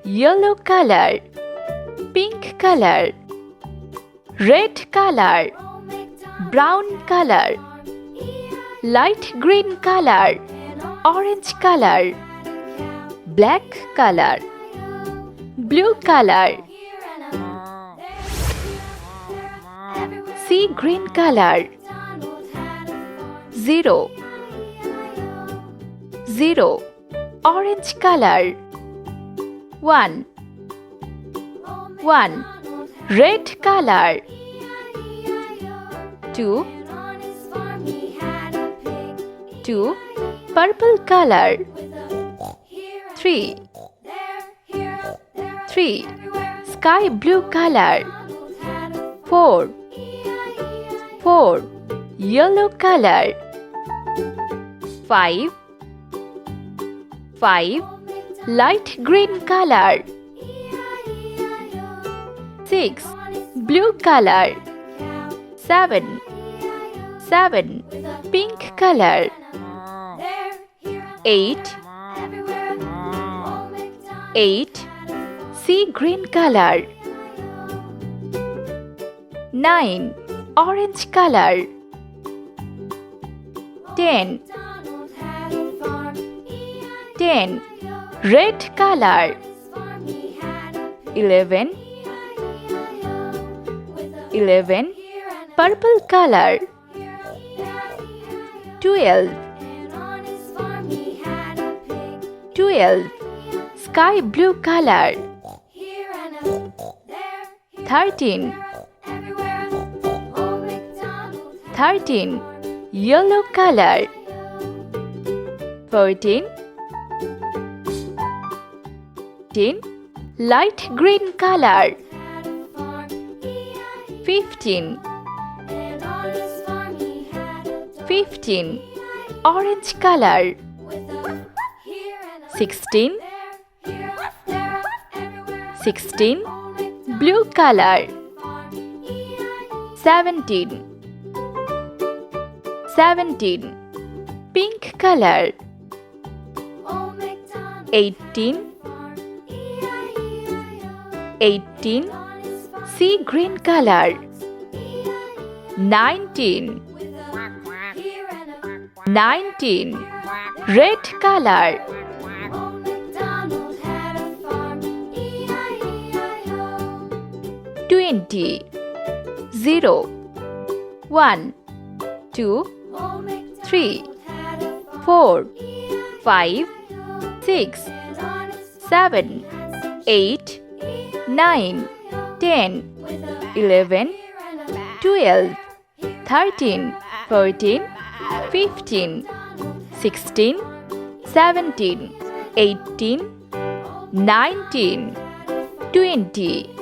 yellow color, pink color, red color, brown color, light green color, orange color, black color, blue color, sea green color, 0, 0, orange color, 1, 1, red color, 2, 2, purple color, 3, 3, sky blue color, 4, 4, yellow color, 5, 5, light green color, 6, blue color, 7, 7, pink color, 8, 8, sea green color, 9, orange color, 10, 10, red color, 11, 11, purple color, 12, 12, sky blue color, 13, 13, yellow color, 14, 14, light green color, 15, 15, orange color, 16, 16, blue color, 17, 17, pink color, 18, 18, sea green color, 19, 19, red color, 20, 0, 1, 2, 3, 4, 5, 6, 7, 8, 9, 10, 11, 12, 13, 14, 15, 16, 17, 18, 19, 20.